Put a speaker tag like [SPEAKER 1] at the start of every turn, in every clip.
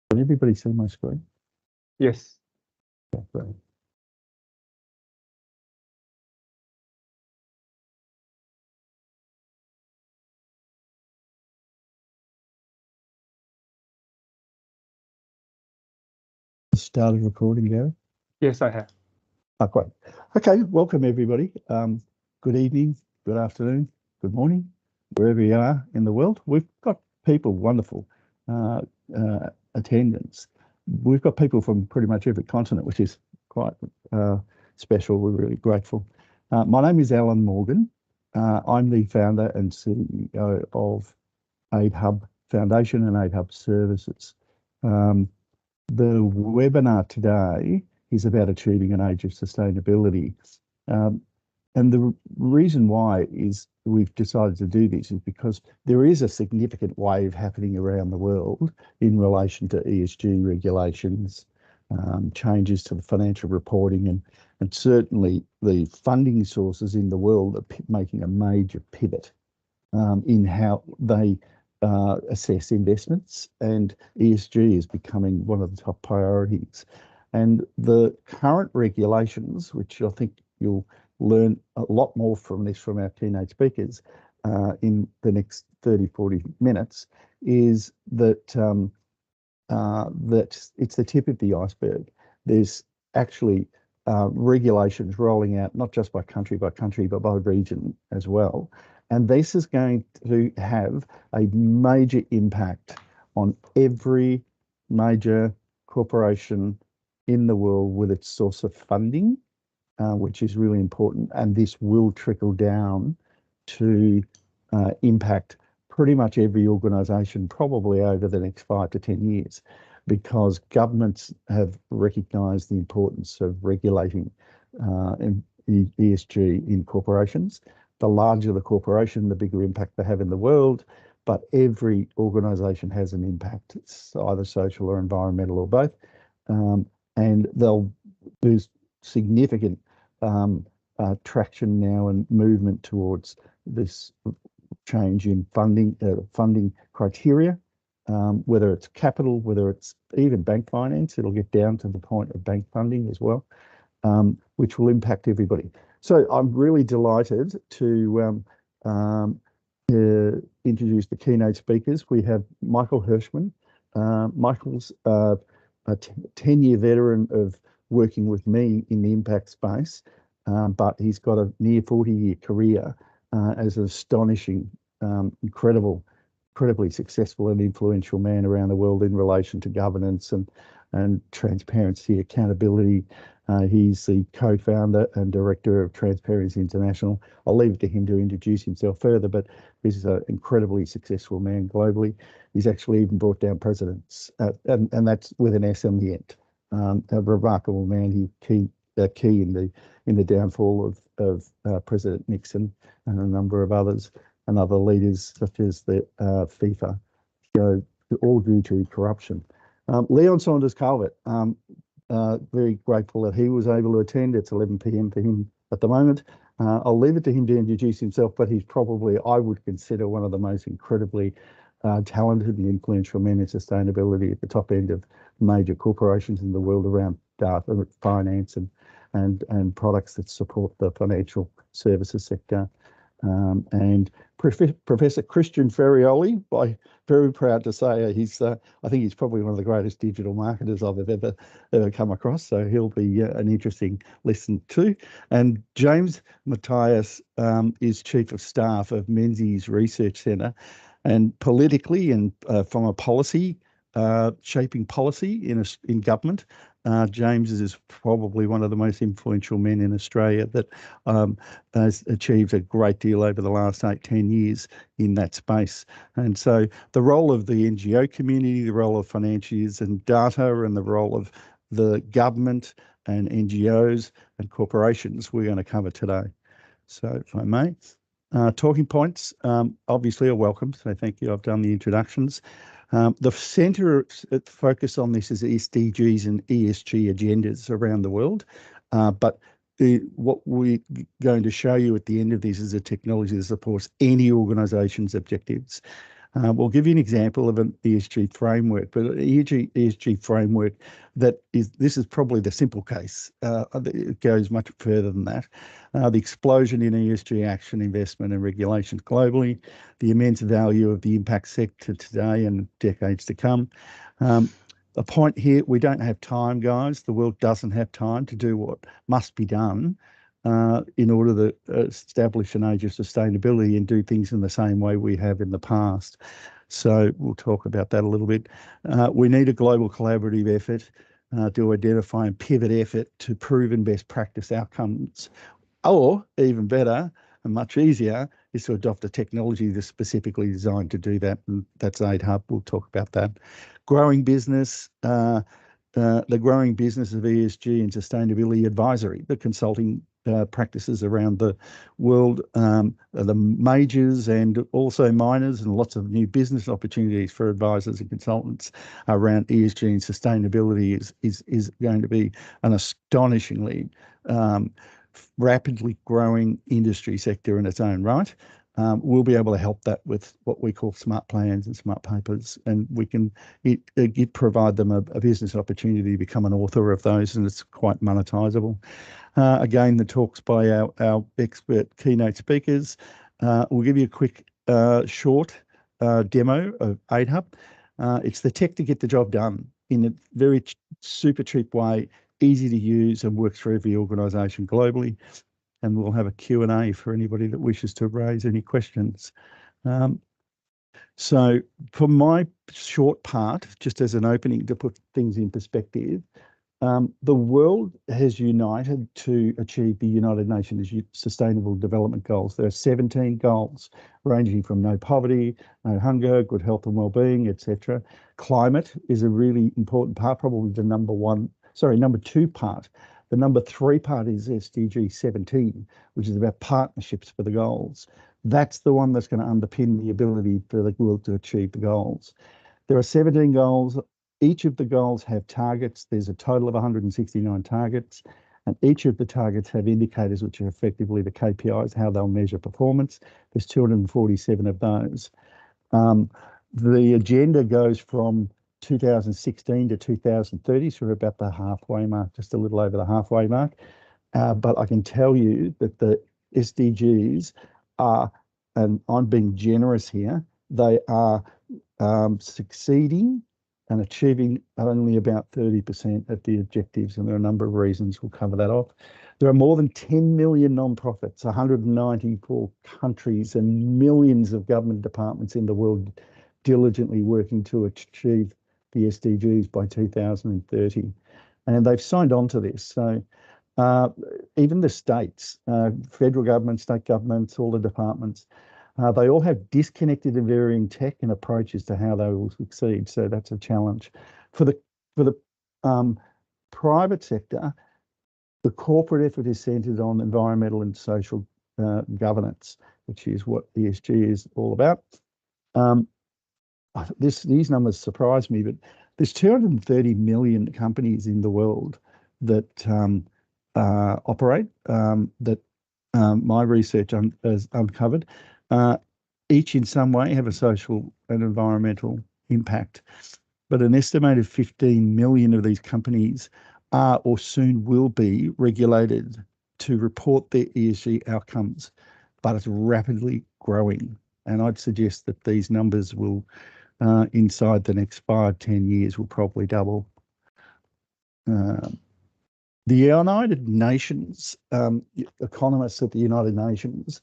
[SPEAKER 1] Can everybody see my screen?
[SPEAKER 2] Yes.
[SPEAKER 1] Yeah, great. Started recording, Gary?
[SPEAKER 2] Yes, I have.
[SPEAKER 1] Oh, great. Okay, welcome everybody. Good evening, good afternoon, good morning, wherever you are in the world. We've got people, wonderful attendance. We've got people from pretty much every continent, which is quite special. We're really grateful. My name is Alan Morgan. I'm the founder and CEO of AidHub Foundation and AidHub Services. The webinar today is about achieving an age of sustainability. And the reason why is we've decided to do this is because there is a significant wave happening around the world in relation to ESG regulations, changes to the financial reporting, and certainly the funding sources in the world are making a major pivot in how they assess investments, and ESG is becoming one of the top priorities. And the current regulations, which I think you'll learn a lot more from this from our keynote speakers in the next 30, 40 minutes, is that that it's the tip of the iceberg. There's actually regulations rolling out, not just by country, but by region as well. And this is going to have a major impact on every major corporation in the world with its source of funding, which is really important. And this will trickle down to impact pretty much every organisation probably over the next 5 to 10 years, because governments have recognised the importance of regulating ESG in corporations. The larger the corporation, the bigger impact they have in the world, but every organisation has an impact. It's either social or environmental or both. And there's significant traction now and movement towards this change in funding criteria, whether it's capital, whether it's even bank finance. It'll get down to the point of bank funding as well, which will impact everybody. So I'm really delighted to introduce the keynote speakers. We have Michael Hirschman. Michael's a 10-year veteran of working with me in the impact space, but he's got a near 40-year career as an astonishing, incredibly successful and influential man around the world in relation to governance and transparency, accountability. He's the co-founder and director of Transparency International. I'll leave it to him to introduce himself further, but he's an incredibly successful man globally. He's actually even brought down presidents, and that's with an S on the end. A remarkable man. He key in the downfall of President Nixon and a number of others and other leaders such as the FIFA, all due to corruption. Leon Saunders Calvert, very grateful that he was able to attend. It's 11 p.m. for him at the moment. I'll leave it to him to introduce himself, but he's probably, I would consider, one of the most incredibly talented and influential men in sustainability at the top end of major corporations in the world around data, finance, and products that support the financial services sector. And Professor Christian Ferrioli, I'm very proud to say I think he's probably one of the greatest digital marketers I've ever come across. So he'll be an interesting listen to. And James Matthias is Chief of Staff of Menzies Research Centre, and politically and from a policy shaping policy in government. James is probably one of the most influential men in Australia that has achieved a great deal over the last 8-10 years in that space. And so the role of the NGO community, the role of financiers and data, and the role of the government and NGOs and corporations we're going to cover today. So if I may, talking points obviously are welcome. So thank you. I've done the introductions. The centre focus on this is SDGs and ESG agendas around the world, but what we're going to show you at the end of this is a technology that supports any organisation's objectives. We'll give you an example of an ESG framework, but an ESG framework this is probably the simple case. It goes much further than that. The explosion in ESG action, investment and regulations globally, the immense value of the impact sector today and decades to come. The point here, we don't have time, guys. The world doesn't have time to do what must be done in order to establish an age of sustainability and do things in the same way we have in the past. So we'll talk about that a little bit. We need a global collaborative effort to identify and pivot effort to proven best practice outcomes, or even better and much easier is to adopt a technology that's specifically designed to do that, and that's AidHub. We'll talk about that. Growing business, the growing business of ESG and sustainability advisory, the consulting practices around the world, the majors and also minors, and lots of new business opportunities for advisors and consultants around ESG and sustainability is going to be an astonishingly rapidly growing industry sector in its own right. We'll be able to help that with what we call smart plans and smart papers, and we can provide them a business opportunity to become an author of those, and it's quite monetizable. Again, the talks by our expert keynote speakers. We'll give you a quick short demo of AidHub. It's the tech to get the job done in a very super cheap way, easy to use, and works for every organisation globally. And we'll have a Q&A for anybody that wishes to raise any questions. So for my short part, just as an opening to put things in perspective, the world has united to achieve the United Nations Sustainable Development Goals. There are 17 goals ranging from no poverty, no hunger, good health and well-being, etc. Climate is a really important part, probably the number two part. The number 3 part is SDG 17, which is about partnerships for the goals. That's the one that's going to underpin the ability for the world to achieve the goals. There are 17 goals. Each of the goals have targets. There's a total of 169 targets, and each of the targets have indicators, which are effectively the KPIs, how they'll measure performance. There's 247 of those. The agenda goes from 2016 to 2030, so we're about the halfway mark, just a little over the halfway mark. But I can tell you that the SDGs are, and I'm being generous here, they are succeeding and achieving only about 30% of the objectives, and there are a number of reasons. We'll cover that off. There are more than 10 million non-profits, 194 countries, and millions of government departments in the world diligently working to achieve the SDGs by 2030. And they've signed on to this. So even the states, federal government, state governments, all the departments, they all have disconnected and varying tech and approaches to how they will succeed. So that's a challenge. For the private sector, the corporate effort is centered on environmental and social governance, which is what ESG is all about. These numbers surprise me, but there's 230 million companies in the world that operate, that my research has uncovered. Each in some way have a social and environmental impact, but an estimated 15 million of these companies are or soon will be regulated to report their ESG outcomes, but it's rapidly growing. And I'd suggest that these numbers will, inside the next 5-10 years, will probably double. The United Nations, economists at the United Nations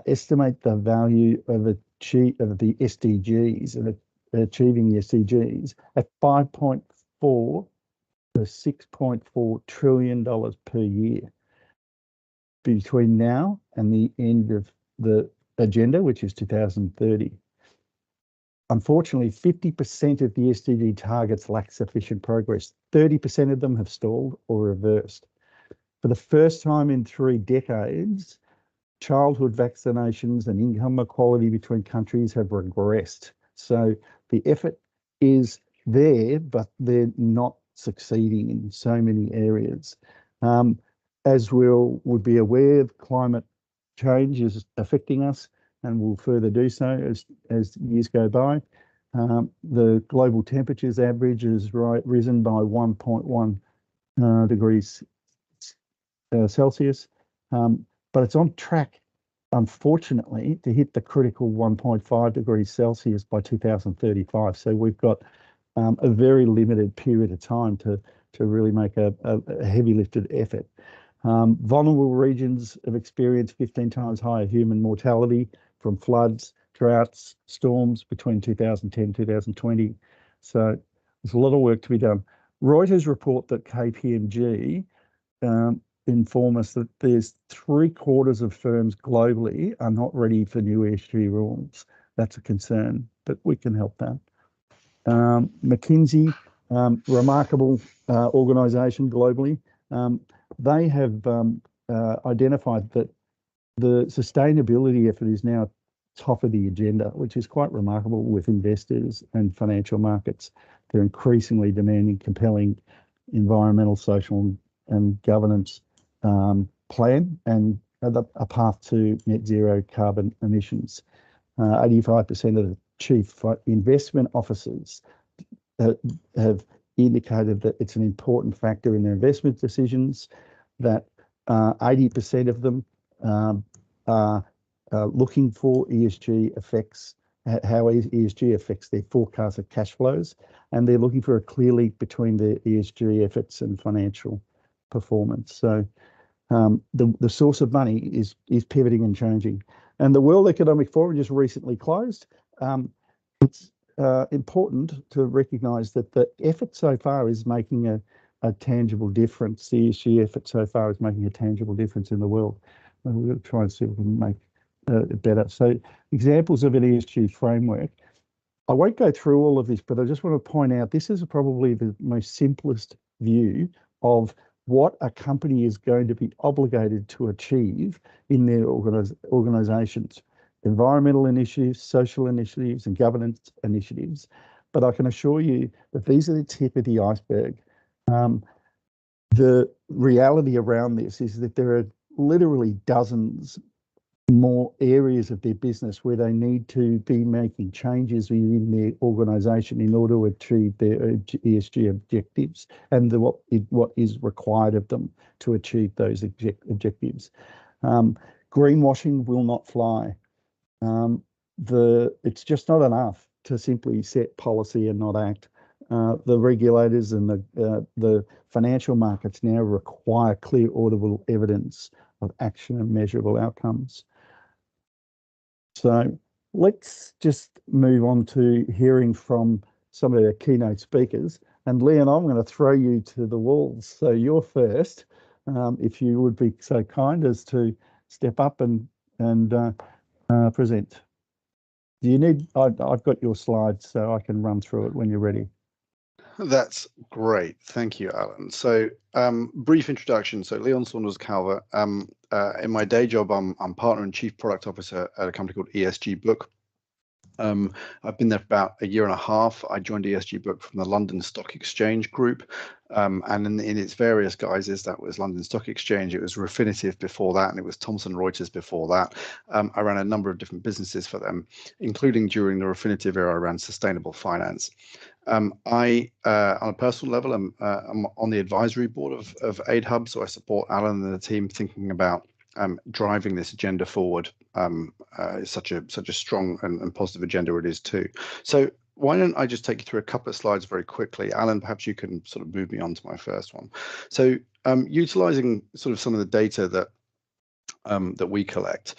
[SPEAKER 1] estimate the value of the SDGs and achieving the SDGs at $5.4 to $6.4 trillion per year between now and the end of the agenda, which is 2030. Unfortunately, 50% of the SDG targets lack sufficient progress. 30% of them have stalled or reversed. For the first time in 3 decades, childhood vaccinations and income equality between countries have regressed. So the effort is there, but they're not succeeding in so many areas. As we would be aware, climate change is affecting us. and will further do so as years go by. The global temperatures average has risen by 1.1 degrees Celsius, but it's on track, unfortunately, to hit the critical 1.5 degrees Celsius by 2035. So we've got a very limited period of time to really make a heavy lifted effort. Vulnerable regions have experienced 15 times higher human mortality from floods, droughts, storms between 2010 and 2020. So there's a lot of work to be done. Reuters report that KPMG inform us that there's 3/4 of firms globally are not ready for new ESG rules. That's a concern, but we can help that. McKinsey, remarkable organisation globally, they have identified that the sustainability effort is now top of the agenda, which is quite remarkable with investors and financial markets. They're increasingly demanding compelling environmental, social and governance plan and a path to net zero carbon emissions. 85% of the chief investment officers have indicated that it's an important factor in their investment decisions, that 80% of them are looking for ESG effects, how ESG affects their forecasted cash flows, and they're looking for a clear link between the ESG efforts and financial performance. So the source of money is pivoting and changing. And the World Economic Forum just recently closed. It's important to recognise that the effort so far is making a tangible difference. The ESG effort so far is making a tangible difference in the world. And we're going to try and see if we can make it better. So examples of an ESG framework. I won't go through all of this, but I just want to point out this is probably the most simplest view of what a company is going to be obligated to achieve in their organisations. Environmental initiatives, social initiatives and governance initiatives. But I can assure you that these are the tip of the iceberg. The reality around this is that there are literally dozens more areas of their business where they need to be making changes within their organisation in order to achieve their ESG objectives and what is required of them to achieve those objectives. Greenwashing will not fly. It's just not enough to simply set policy and not act. The regulators and the financial markets now require clear, audible evidence of action and measurable outcomes. So let's just move on to hearing from some of our keynote speakers. And Leon, I'm going to throw you to the wolves. So you're first, if you would be so kind as to step up and present. Do you need? I've got your slides, so I can run through it when you're ready.
[SPEAKER 3] That's great. Thank you, Alan. So brief introduction. So Leon Saunders-Calvert. In my day job, I'm partner and chief product officer at a company called ESG Book. I've been there for about a year and a half. I joined ESG Book from the London Stock Exchange Group. And in its various guises, that was London Stock Exchange, it was Refinitiv before that, and it was Thomson Reuters before that. I ran a number of different businesses for them, including during the Refinitiv era, I ran sustainable finance. On a personal level, I'm on the advisory board of AidHub, so I support Alan and the team thinking about driving this agenda forward. Such a strong and positive agenda it is too. So why don't I just take you through a couple of slides very quickly. Alan, perhaps you can sort of move me on to my first one. So utilizing sort of some of the data that we collect,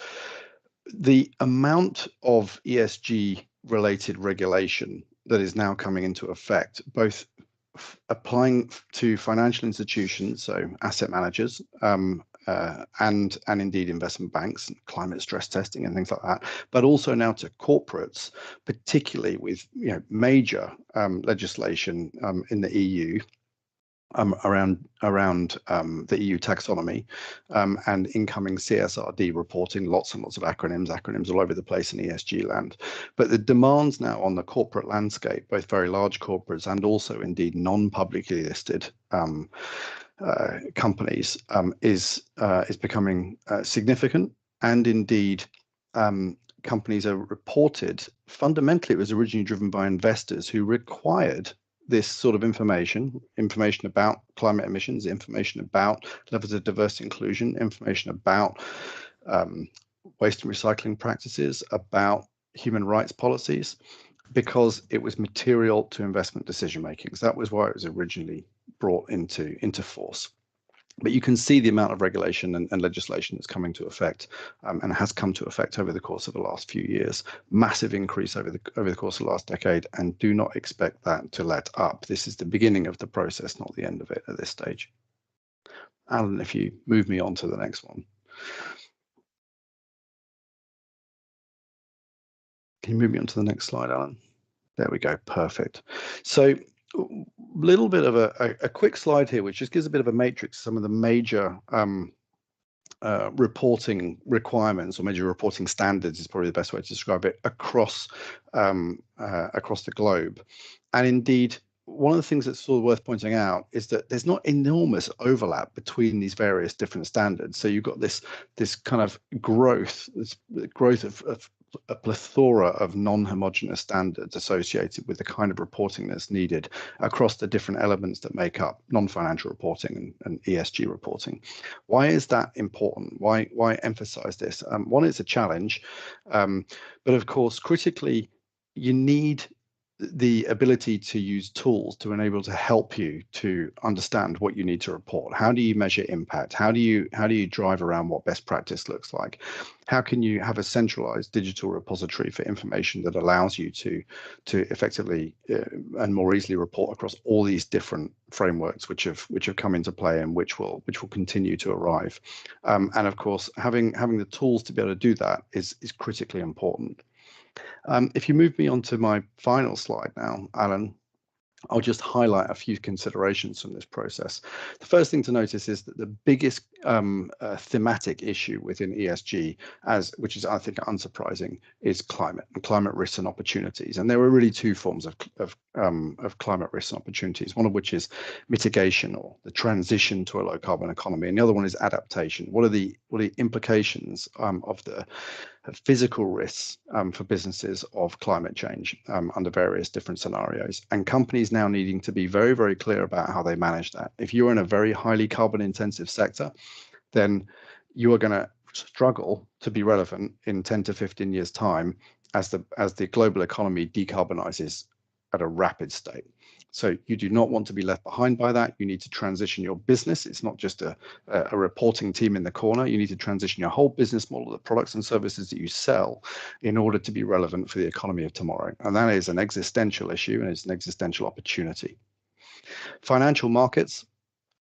[SPEAKER 3] the amount of ESG related regulation that is now coming into effect, both applying to financial institutions, so asset managers, and indeed investment banks, and climate stress testing and things like that, but also now to corporates, particularly with major legislation in the EU around the EU taxonomy and incoming CSRD reporting, lots and lots of acronyms all over the place in ESG land. But the demands now on the corporate landscape, both very large corporates and also indeed non-publicly listed companies, is becoming significant, and indeed companies are reported, fundamentally it was originally driven by investors who required this sort of information about climate emissions, information about levels of diversity inclusion, information about waste and recycling practices, about human rights policies, because it was material to investment decision making. So that was why it was originally brought into force. But you can see the amount of regulation and legislation that's coming to effect and has come to effect over the course of the last few years. Massive increase over the course of the last decade, and do not expect that to let up. This is the beginning of the process, not the end of it at this stage. Alan, if you move me on to the next one. Can you move me on to the next slide, Alan? There we go, perfect. So a little bit of a quick slide here, which just gives a bit of a matrix, some of the major reporting requirements or major reporting standards is probably the best way to describe it across the globe. And indeed, one of the things that's sort of worth pointing out is that there's not enormous overlap between these various different standards. So you've got this kind of growth of a plethora of non-homogeneous standards associated with the kind of reporting that's needed across the different elements that make up non-financial reporting and ESG reporting. Why is that important? Why emphasize this? One, it's a challenge, but of course, critically, you need the ability to use tools to enable to help you to understand what you need to report. How do you measure impact? How do you drive around what best practice looks like? How can you have a centralized digital repository for information that allows you to effectively and more easily report across all these different frameworks which have come into play and which will continue to arrive? And of course, having the tools to be able to do that is critically important. If you move me on to my final slide now, Alan, I'll just highlight a few considerations from this process. The first thing to notice is that the biggest thematic issue within ESG, which is, I think, unsurprising, is climate and climate risks and opportunities. And there are really two forms of climate risks and opportunities, one of which is mitigation or the transition to a low carbon economy, and the other one is adaptation. What are the implications of the physical risks for businesses of climate change under various different scenarios, and companies now needing to be very, very clear about how they manage that. If you're in a very highly carbon intensive sector, then you are going to struggle to be relevant in 10 to 15 years time as the global economy decarbonizes at a rapid state. So you do not want to be left behind by that. You need to transition your business. It's not just a reporting team in the corner. You need to transition your whole business model, the products and services that you sell, in order to be relevant for the economy of tomorrow. And that is an existential issue, and it's an existential opportunity. Financial markets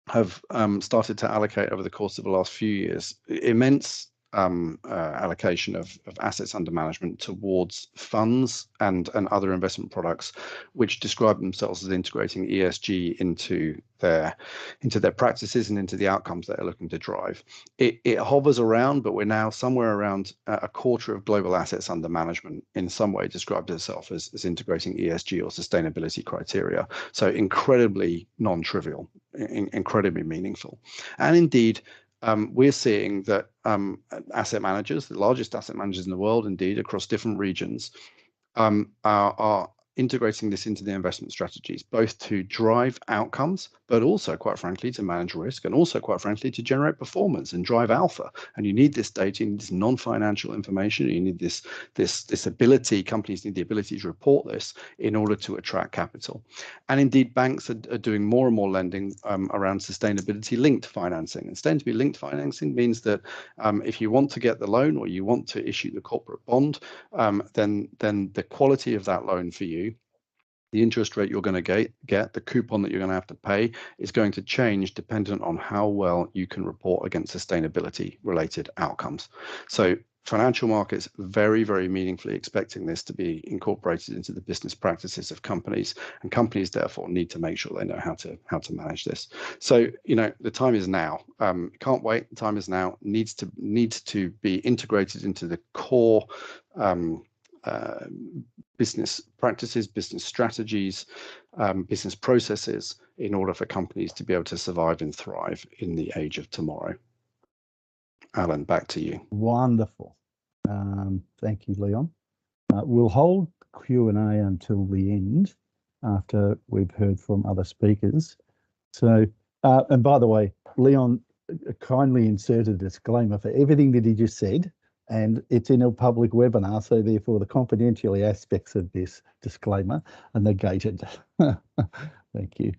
[SPEAKER 3] have started to allocate over the course of the last few years immense allocation of assets under management towards funds and other investment products, which describe themselves as integrating ESG into their practices and into the outcomes that they're looking to drive. It hovers around, but we're now somewhere around a quarter of global assets under management in some way described itself as integrating ESG or sustainability criteria. So incredibly non-trivial, incredibly meaningful. And indeed, we're seeing that asset managers, the largest asset managers in the world, indeed, across different regions, are integrating this into the investment strategies, both to drive outcomes, but also, quite frankly, to manage risk, and also, quite frankly, to generate performance and drive alpha. And you need this data, you need this non-financial information, you need this ability, companies need the ability to report this in order to attract capital. And indeed, banks are doing more and more lending around sustainability-linked financing. And sustainability-linked financing means that if you want to get the loan or you want to issue the corporate bond, then the quality of that loan for you, the interest rate you're going to get, the coupon that you're going to have to pay is going to change dependent on how well you can report against sustainability related outcomes. So financial markets very, very meaningfully expecting this to be incorporated into the business practices of companies, and companies therefore need to make sure they know how to manage this. So, the time is now. Can't wait. The time is now. Needs to be integrated into the core business practices, business strategies, business processes in order for companies to be able to survive and thrive in the age of tomorrow. Alan, back to you.
[SPEAKER 1] Wonderful. Thank you, Leon. We'll hold Q&A until the end after we've heard from other speakers. So, and by the way, Leon kindly inserted a disclaimer for everything that he just said, and it's in a public webinar, so therefore the confidentiality aspects of this disclaimer are negated. Thank you.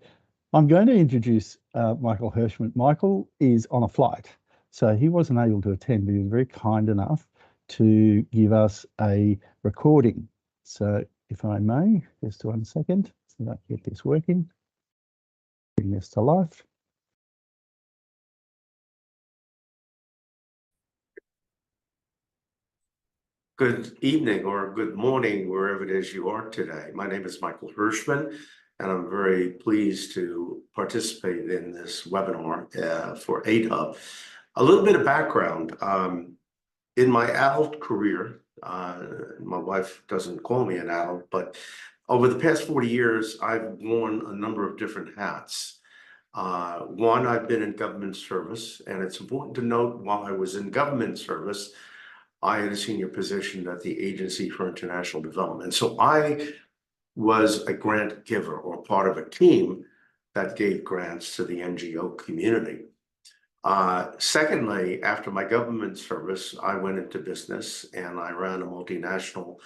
[SPEAKER 1] I'm going to introduce Michael Hirschman. Michael is on a flight, so he wasn't able to attend, but he was very kind enough to give us a recording. So if I may, just 1 second, so I get this working, bring this to life.
[SPEAKER 4] Good evening or good morning, wherever it is you are today. My name is Michael Hirschman, and I'm very pleased to participate in this webinar for 8Hub. A little bit of background. In my adult career, my wife doesn't call me an adult, but over the past 40 years, I've worn a number of different hats. One, I've been in government service, and it's important to note while I was in government service, I had a senior position at the Agency for International Development. So I was a grant giver or part of a team that gave grants to the NGO community. Secondly, after my government service, I went into business and I ran a multinational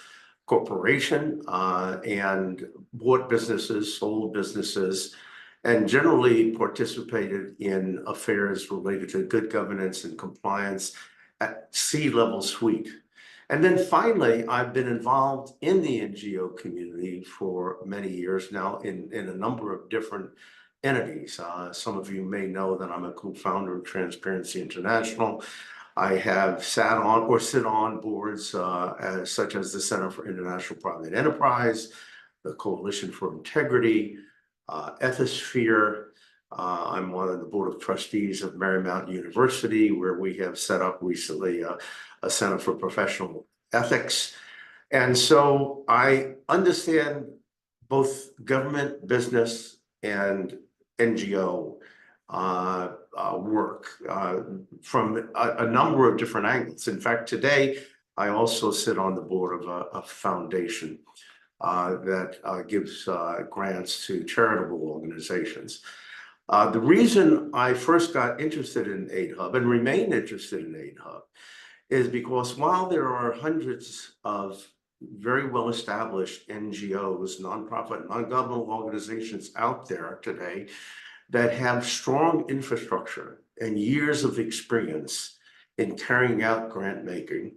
[SPEAKER 4] corporation and bought businesses, sold businesses, and generally participated in affairs related to good governance and compliance at C-level suite. And then finally, I've been involved in the NGO community for many years now in a number of different entities. Some of you may know that I'm a co-founder of Transparency International. I have sat on or sit on boards such as the Center for International Private Enterprise, the Coalition for Integrity, Ethisphere. I'm on the board of trustees of Marymount University, where we have set up recently a Center for Professional Ethics. And so I understand both government, business, and NGO work from a number of different angles. In fact, today, I also sit on the board of a foundation that gives grants to charitable organizations. The reason I first got interested in 8Hub and remain interested in 8Hub is because while there are hundreds of very well-established NGOs, nonprofit, non-governmental organizations out there today that have strong infrastructure and years of experience in carrying out grant making,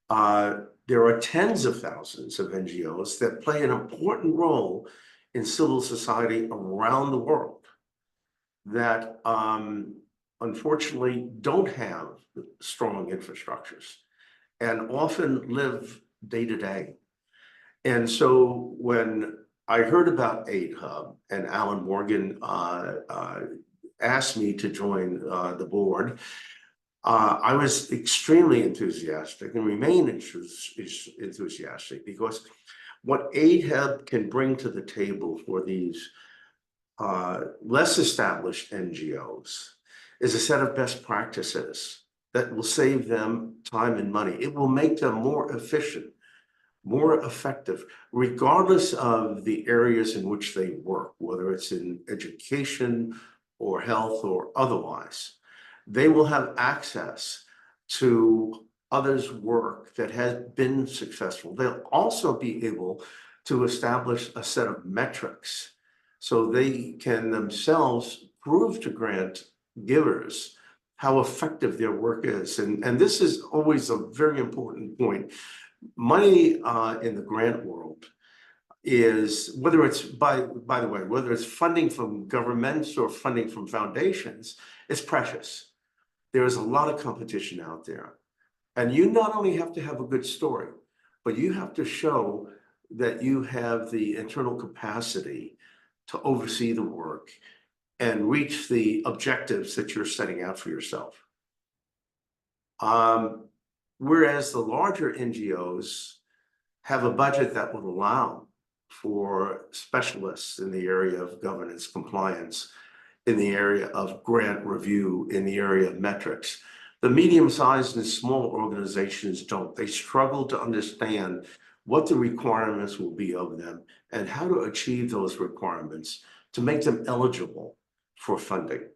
[SPEAKER 4] there are tens of thousands of NGOs that play an important role in civil society around the world that unfortunately don't have strong infrastructures and often live day to day. And so when I heard about 8Hub and Alan Morgan asked me to join the board, I was extremely enthusiastic and remain enthusiastic because what 8Hub can bring to the table for these less established NGOs is a set of best practices that will save them time and money. It will make them more efficient, more effective, regardless of the areas in which they work, whether it's in education or health or otherwise. They will have access to others' work that has been successful. They'll also be able to establish a set of metrics so they can themselves prove to grant givers how effective their work is. And this is always a very important point. Money in the grant world is, whether it's, by the way, whether it's funding from governments or funding from foundations, it's precious. There is a lot of competition out there. And you not only have to have a good story, but you have to show that you have the internal capacity to oversee the work and reach the objectives that you're setting out for yourself. Whereas the larger NGOs have a budget that would allow for specialists in the area of governance, compliance, in the area of grant review, in the area of metrics. The medium-sized and small organizations don't. They struggle to understand what the requirements will be of them and how to achieve those requirements to make them eligible for funding.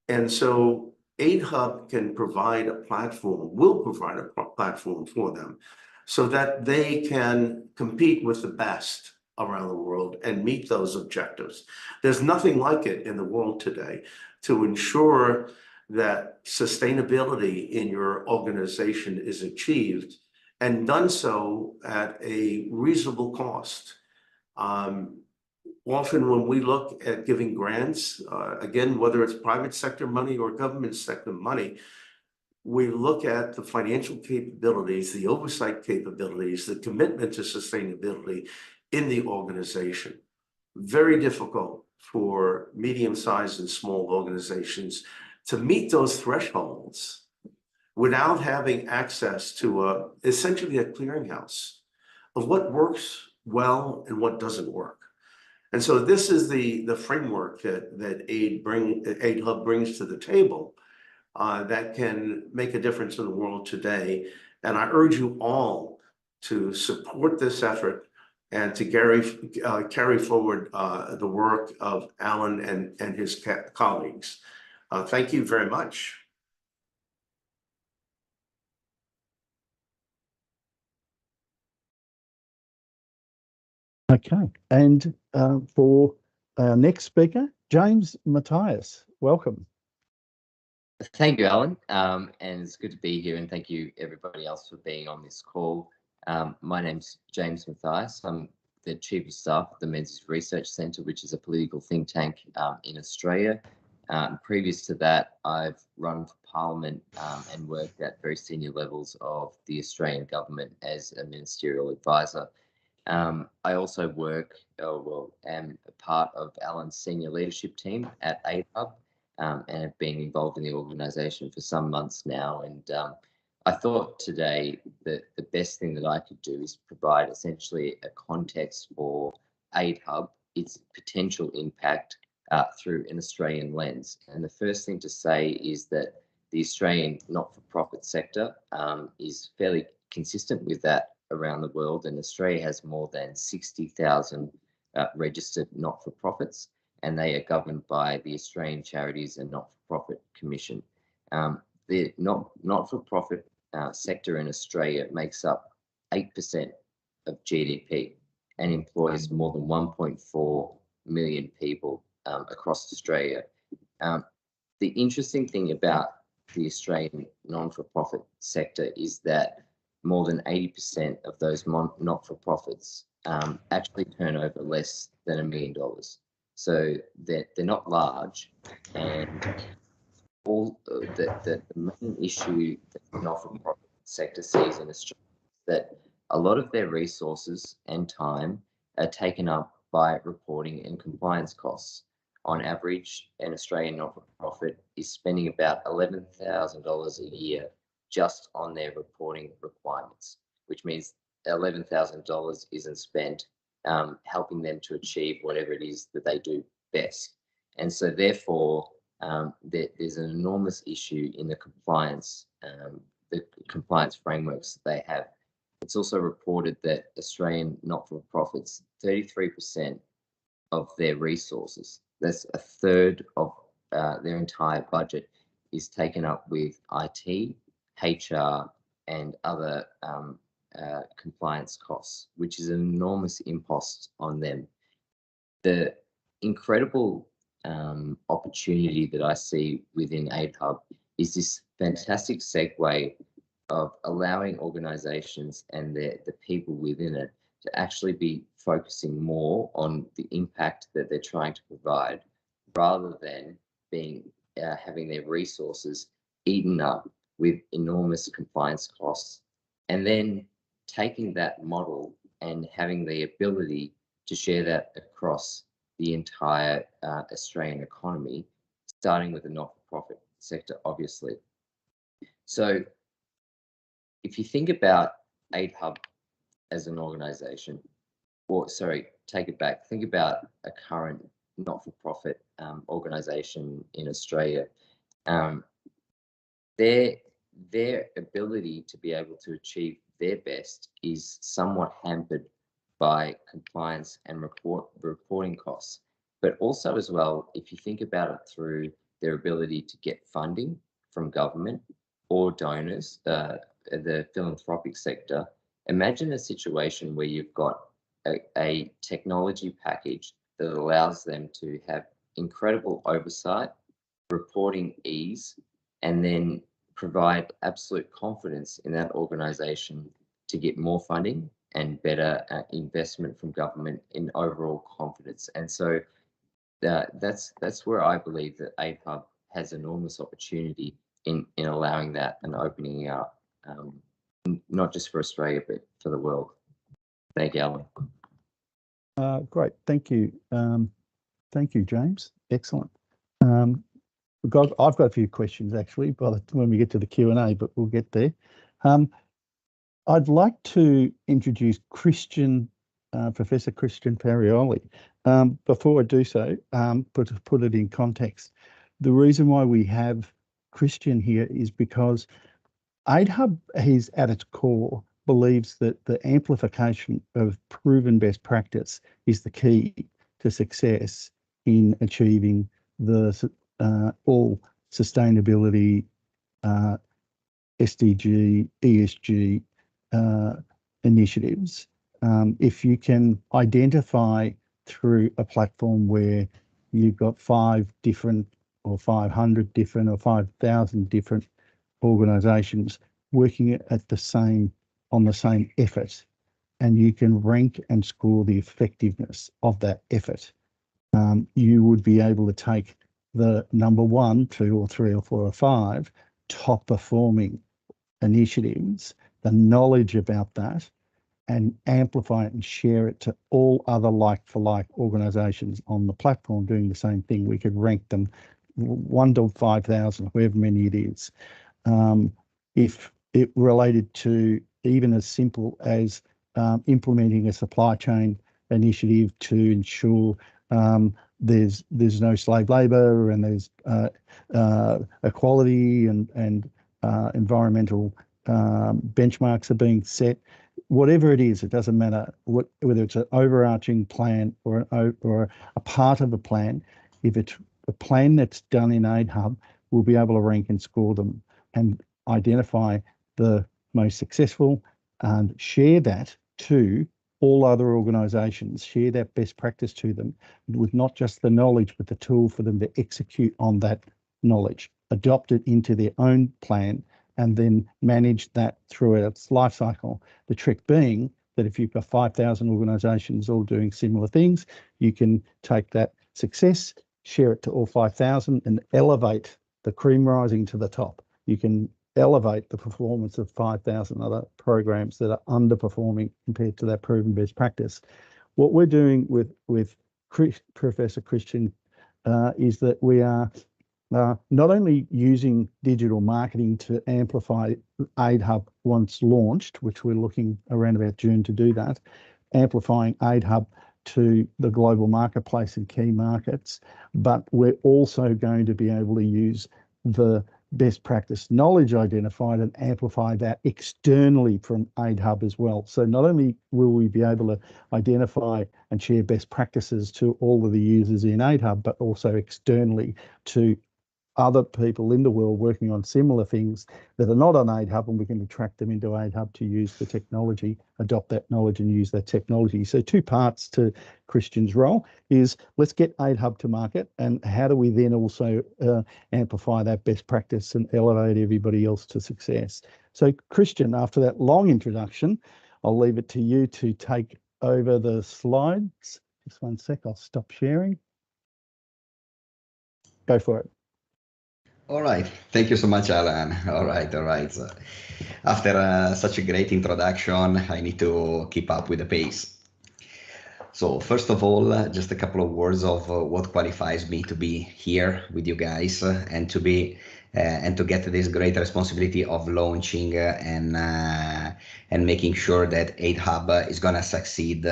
[SPEAKER 4] And so AidHub can provide a platform, will provide a platform for them so that they can compete with the best around the world and meet those objectives. There's nothing like it in the world today to ensure that sustainability in your organization is achieved and done so at a reasonable cost. Often when we look at giving grants, again, whether it's private sector money or government sector money, we look at the financial capabilities, the oversight capabilities, the commitment to sustainability in the organization. Very difficult for medium-sized and small organizations to meet those thresholds without having access to essentially a clearinghouse of what works well and what doesn't work. And so this is the framework that AidHub brings to the table that can make a difference in the world today. And I urge you all to support this effort and to carry forward the work of Alan and his colleagues. Thank you very much.
[SPEAKER 1] Okay, and for our next speaker, James Matthias, welcome.
[SPEAKER 5] Thank you, Alan, and it's good to be here, and thank you everybody else for being on this call. My name's James Matthias. I'm the Chief of Staff at the Menzies Research Centre, which is a political think tank in Australia. Previous to that, I've run for Parliament and worked at very senior levels of the Australian government as a ministerial advisor. I also am a part of Alan's senior leadership team at AidHub and have been involved in the organisation for some months now. And I thought today that the best thing that I could do is provide essentially a context for AidHub, its potential impact through an Australian lens. And the first thing to say is that the Australian not-for-profit sector is fairly consistent with that around the world, and Australia has more than 60,000 registered not-for-profits, and they are governed by the Australian Charities and Not-for-Profit Commission. The not-for-profit sector in Australia makes up 8% of GDP and employs more than 1.4 million people across Australia. The interesting thing about the Australian non-for-profit sector is that more than 80% of those not-for-profits actually turn over less than $1 million. So they're not large, and all the main issue that the not-for-profit sector sees in Australia is that a lot of their resources and time are taken up by reporting and compliance costs. On average, an Australian not-for-profit is spending about $11,000 a year just on their reporting requirements, which means $11,000 isn't spent helping them to achieve whatever it is that they do best. And so therefore, there's an enormous issue in the compliance frameworks that they have. It's also reported that Australian not-for-profits, 33% of their resources, that's a third of their entire budget, is taken up with IT, HR, and other compliance costs, which is an enormous impost on them. The incredible opportunity that I see within AidHub is this fantastic segue of allowing organisations and the people within it to actually be focusing more on the impact that they're trying to provide, rather than having their resources eaten up with enormous compliance costs, and then taking that model and having the ability to share that across the entire Australian economy, starting with the not-for-profit sector, obviously. So if you think about AidHub as an organisation, or sorry, take it back, think about a current not-for-profit organisation in Australia. their ability to be able to achieve their best is somewhat hampered by compliance and reporting costs. But also as well, if you think about it through their ability to get funding from government or donors, the philanthropic sector, imagine a situation where you've got a technology package that allows them to have incredible oversight, reporting ease, and then provide absolute confidence in that organization to get more funding and better investment from government in overall confidence. And so that's where I believe that AidHub has enormous opportunity in allowing that and opening up, not just for Australia, but for the world. Thank you, Alan.
[SPEAKER 1] Great, thank you. Thank you, James. Excellent. I've got a few questions actually, but when we get to the Q&A, but we'll get there. I'd like to introduce Professor Christian Farioli. Before I do so, put it in context. The reason why we have Christian here is because AidHub is at its core believes that the amplification of proven best practice is the key to success in achieving the all sustainability, SDG, ESG initiatives. If you can identify through a platform where you've got 5 different or 500 different or 5,000 different organisations working at on the same effort, and you can rank and score the effectiveness of that effort, you would be able to take the number 1, 2 or 3 or 4 or 5 top performing initiatives, the knowledge about that, and amplify it and share it to all other like-for-like organisations on the platform doing the same thing. We could rank them 1 to 5,000, however many it is. If it related to even as simple as implementing a supply chain initiative to ensure there's no slave labour and there's equality and environmental benchmarks are being set. Whatever it is, it doesn't matter whether it's an overarching plan or a part of a plan. If it's a plan that's done in AidHub, we'll be able to rank and score them and identify the most successful and share that to all other organisations, share that best practice to them with not just the knowledge, but the tool for them to execute on that knowledge, adopt it into their own plan, and then manage that throughout its life cycle. The trick being that if you've got 5,000 organisations all doing similar things, you can take that success, share it to all 5,000 and elevate the cream rising to the top. You can elevate the performance of 5,000 other programs that are underperforming compared to that proven best practice. What we're doing with Professor Christian is that we are not only using digital marketing to amplify AidHub once launched, which we're looking around about June to do that, amplifying AidHub to the global marketplace in key markets, but we're also going to be able to use the best practice knowledge identified and amplify that externally from AidHub as well. So not only will we be able to identify and share best practices to all of the users in AidHub, but also externally to other people in the world working on similar things that are not on AidHub, and we can attract them into AidHub to use the technology, adopt that knowledge and use that technology. So 2 parts to Christian's role is let's get AidHub to market, and how do we then also amplify that best practice and elevate everybody else to success. So Christian, after that long introduction, I'll leave it to you to take over the slides. Just 1 sec, I'll stop sharing. Go for it.
[SPEAKER 6] All right. Thank you so much, Alan. All right. So after such a great introduction, I need to keep up with the pace. So first of all, just a couple of words of what qualifies me to be here with you guys and to get this great responsibility of launching and making sure that AidHub is gonna succeed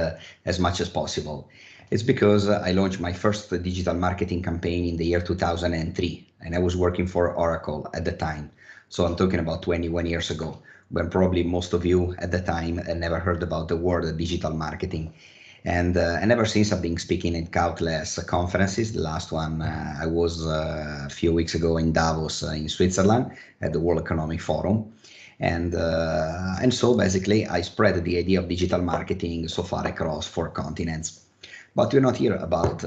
[SPEAKER 6] as much as possible. It's because I launched my first digital marketing campaign in the year 2003, and I was working for Oracle at the time. So I'm talking about 21 years ago, when probably most of you at the time had never heard about the word digital marketing. And ever since, I've been speaking at countless conferences. The last one I was a few weeks ago in Davos in Switzerland at the World Economic Forum. And so basically I spread the idea of digital marketing so far across 4 continents. But we're not here about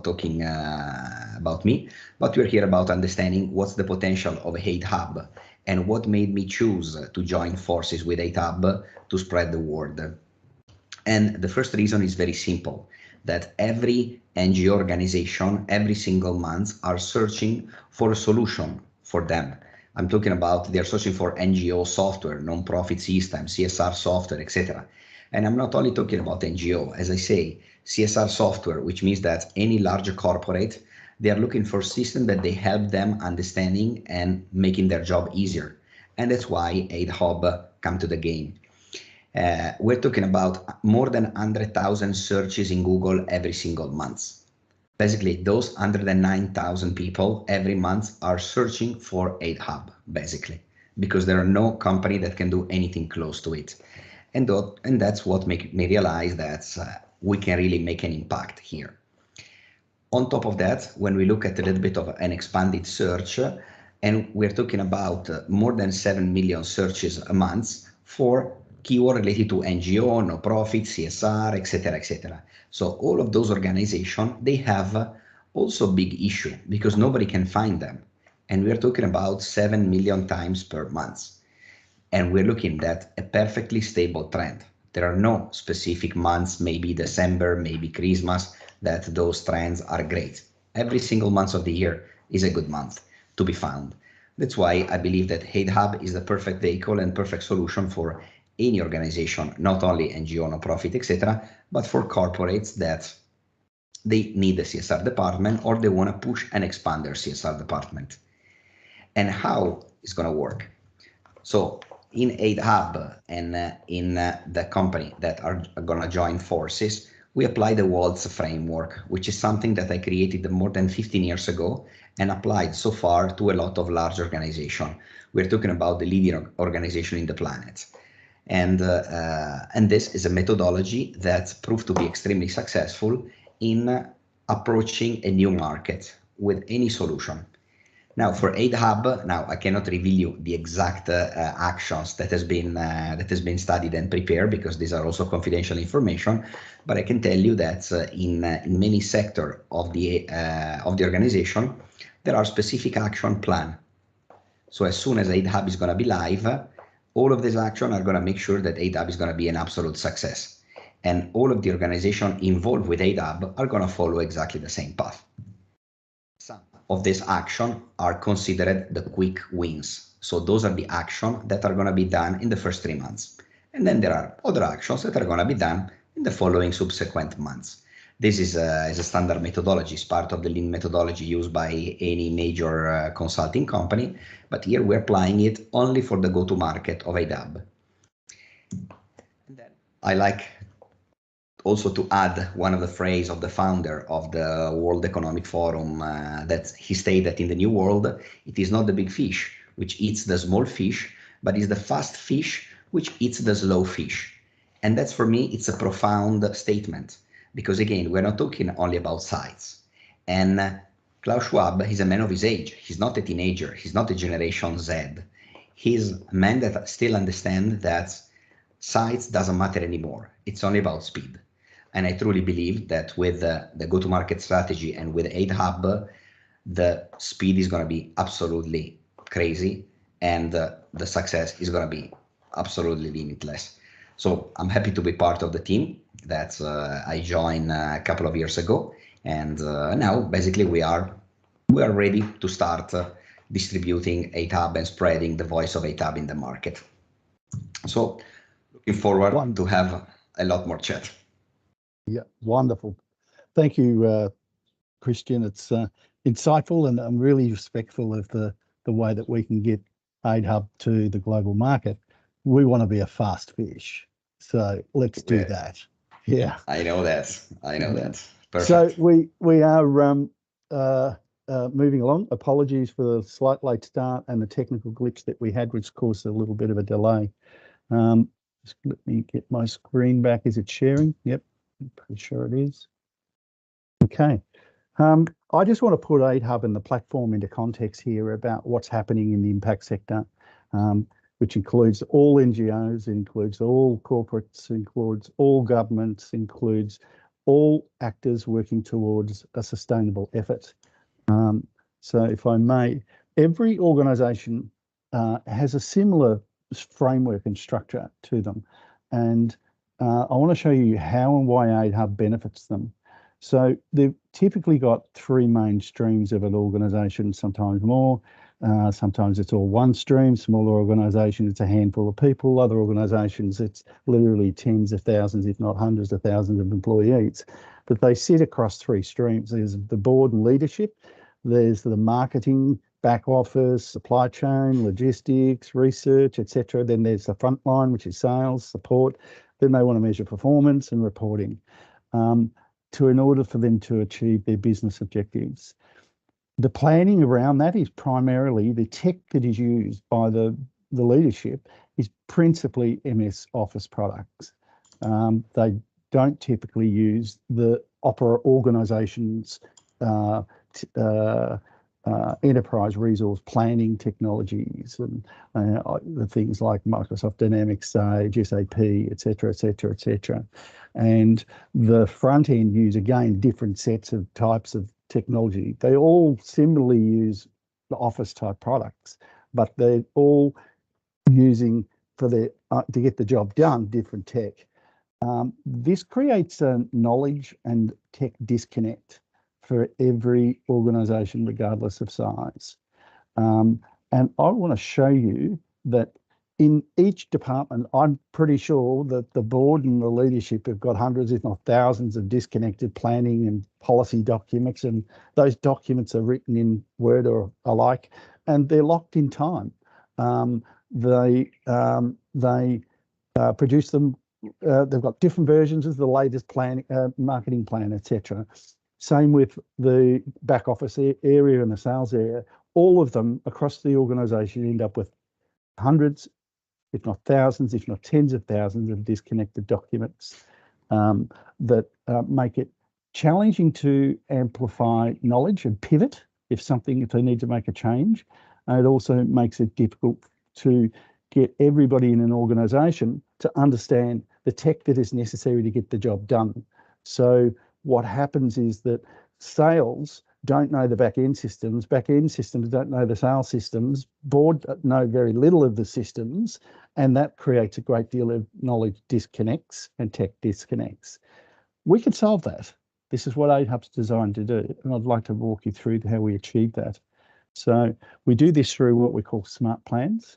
[SPEAKER 6] talking about me, but we're here about understanding what's the potential of 8Hub and what made me choose to join forces with 8Hub to spread the word. And the first reason is very simple, that every NGO organization, every single month, are searching for a solution for them. I'm talking about they're searching for NGO software, non-profit systems, CSR software, etc. And I'm not only talking about NGO, as I say, CSR software, which means that any larger corporate, they are looking for systems that they help them understanding and making their job easier. And that's why 8Hub come to the game. We're talking about more than 100,000 searches in Google every single month. Basically, those 109,000 people every month are searching for 8Hub, basically, because there are no company that can do anything close to it. And that's what made me realize that we can really make an impact here. On top of that, when we look at a little bit of an expanded search, and we're talking about more than 7 million searches a month for keyword related to NGO, no profit, CSR, etc., etc. So all of those organizations, they have also big issue because nobody can find them. And we're talking about 7 million times per month. And we're looking at a perfectly stable trend. There are no specific months, maybe December, maybe Christmas, that those trends are great. Every single month of the year is a good month to be found. That's why I believe that 8Hub is the perfect vehicle and perfect solution for any organization, not only NGO, non-profit, etc., but for corporates that they need a CSR department or they want to push and expand their CSR department. And how it's going to work? So in 8Hub and in the company that are going to join forces, we apply the WALTS framework, which is something that I created more than 15 years ago and applied so far to a lot of large organizations. We're talking about the leading organization in the planet. And this is a methodology that proved to be extremely successful in approaching a new market with any solution. Now for 8Hub, now I cannot reveal you the exact actions that has been studied and prepared because these are also confidential information. But I can tell you that in many sectors of the organization, there are specific action plan. So as soon as 8Hub is going to be live, all of these actions are going to make sure that 8Hub is going to be an absolute success. And all of the organizations involved with 8Hub are going to follow exactly the same path. Some of these actions are considered the quick wins. So those are the actions that are going to be done in the first 3 months. And then there are other actions that are going to be done in the following subsequent months. This is a standard methodology. It's part of the lean methodology used by any major consulting company. But here we're applying it only for the go-to-market of 8Hub. And then I like also to add one of the phrases of the founder of the World Economic Forum that he stated that in the new world, it is not the big fish which eats the small fish, but it's the fast fish which eats the slow fish. And that's, for me, it's a profound statement because, again, we're not talking only about size. And Klaus Schwab, he's a man of his age. He's not a teenager. He's not a Generation Z. He's a man that still understands that size doesn't matter anymore. It's only about speed. And I truly believe that with the go-to-market strategy and with 8Hub, the speed is going to be absolutely crazy and the success is going to be absolutely limitless. So I'm happy to be part of the team that I joined a couple of years ago. And now basically we are ready to start distributing 8Hub and spreading the voice of 8Hub in the market. So looking forward to have a lot more chat.
[SPEAKER 1] Yeah, wonderful. Thank you, Christian. It's insightful, and I'm really respectful of the way that we can get 8Hub to the global market. We want to be a fast fish, so let's do that. Yeah,
[SPEAKER 6] I know that. Perfect.
[SPEAKER 1] So we are moving along. Apologies for the slight late start and the technical glitch that we had, which caused a little bit of a delay. Just let me get my screen back. Is it sharing? Yep, I'm pretty sure it is. Okay. I just want to put 8Hub and the platform into context here about what's happening in the impact sector, which includes all NGOs, includes all corporates, includes all governments, includes all actors working towards a sustainable effort. So if I may, every organisation has a similar framework and structure to them. And I want to show you how and why 8Hub benefits them. So they've typically got three main streams of an organisation, sometimes more. Sometimes it's all one stream. Smaller organisations, it's a handful of people. Other organisations, it's literally tens of thousands, if not hundreds of thousands of employees. But they sit across three streams. There's the board and leadership. There's the marketing, back office, supply chain, logistics, research, etc. Then there's the front line, which is sales, support. Then they want to measure performance and reporting in order for them to achieve their business objectives. The planning around that is primarily the tech that is used by the leadership is principally MS Office products. They don't typically use the organisation's enterprise resource planning technologies and the things like Microsoft Dynamics, Sage, SAP, etc., etc., etc. And the front end use, again, different sets of types of technology. They all similarly use the Office type products, but they're all using for their to get the job done, different tech. This creates a knowledge and tech disconnect for every organisation, regardless of size. And I want to show you that in each department, I'm pretty sure that the board and the leadership have got hundreds, if not thousands, of disconnected planning and policy documents, and those documents are written in Word or alike, and they're locked in time. They produce them. They've got different versions of the latest plan, marketing plan, etc. Same with the back office area and the sales area. All of them across the organisation end up with hundreds, if not thousands, if not tens of thousands of disconnected documents that make it challenging to amplify knowledge and pivot if they need to make a change. And it also makes it difficult to get everybody in an organisation to understand the tech that is necessary to get the job done. So what happens is that sales don't know the back-end systems don't know the sales systems, board know very little of the systems, and that creates a great deal of knowledge disconnects and tech disconnects. We can solve that. This is what 8Hub's designed to do, and I'd like to walk you through how we achieve that. So we do this through what we call smart plans.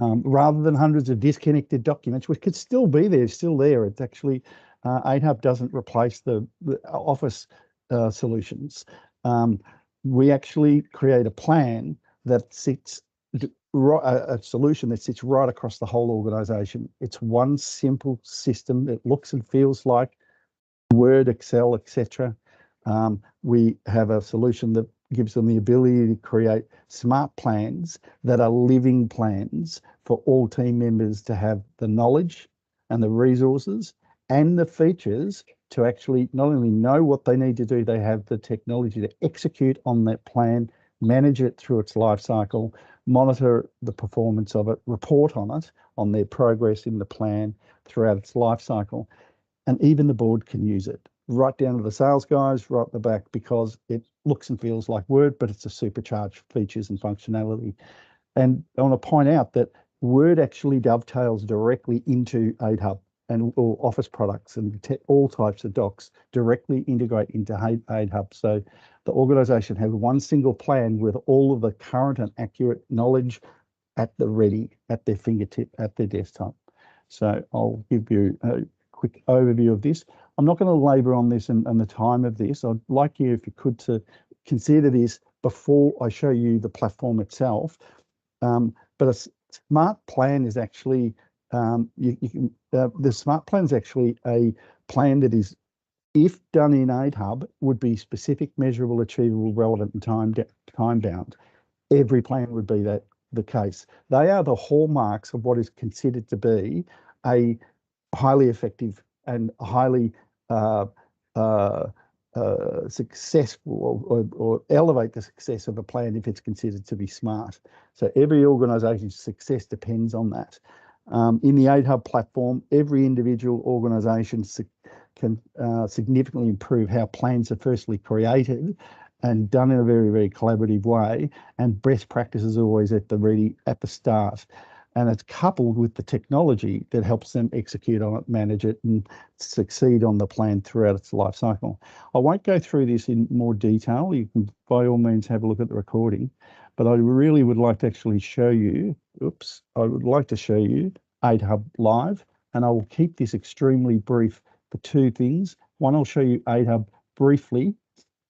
[SPEAKER 1] Rather than hundreds of disconnected documents, which could still be there, still there. It's actually 8Hub doesn't replace the Office solutions. We actually create a plan that sits, a solution that sits right across the whole organisation. It's one simple system that looks and feels like Word, Excel, etc. We have a solution that gives them the ability to create smart plans that are living plans for all team members to have the knowledge and the resources and the features to actually not only know what they need to do, they have the technology to execute on that plan, manage it through its life cycle, monitor the performance of it, report on it, on their progress in the plan throughout its life cycle. And even the board can use it, right down to the sales guys, right at the back, because it looks and feels like Word, but it's a supercharged features and functionality. And I want to point out that Word actually dovetails directly into 8Hub and all Office products, and all types of docs directly integrate into 8Hub. So the organisation has one single plan with all of the current and accurate knowledge at the ready, at their fingertip, at their desktop. So I'll give you a quick overview of this. I'm not going to labour on this and the time of this. I'd like you, if you could, to consider this before I show you the platform itself. But a smart plan is actually the smart plan is actually a plan that is if done in AidHub, would be specific, measurable, achievable, relevant, and time bound. Every plan would be that the case. They are the hallmarks of what is considered to be a highly effective and highly successful, or elevate the success of a plan if it's considered to be smart. So every organisation's success depends on that. In the AidHub platform, every individual organisation can significantly improve how plans are firstly created and done in a very, very collaborative way. And best practices are always at the start. And it's coupled with the technology that helps them execute on it, manage it, and succeed on the plan throughout its life cycle. I won't go through this in more detail. You can, by all means, have a look at the recording. But I really would like to actually show you, I would like to show you AidHub live. And I will keep this extremely brief for two things. One, I'll show you AidHub briefly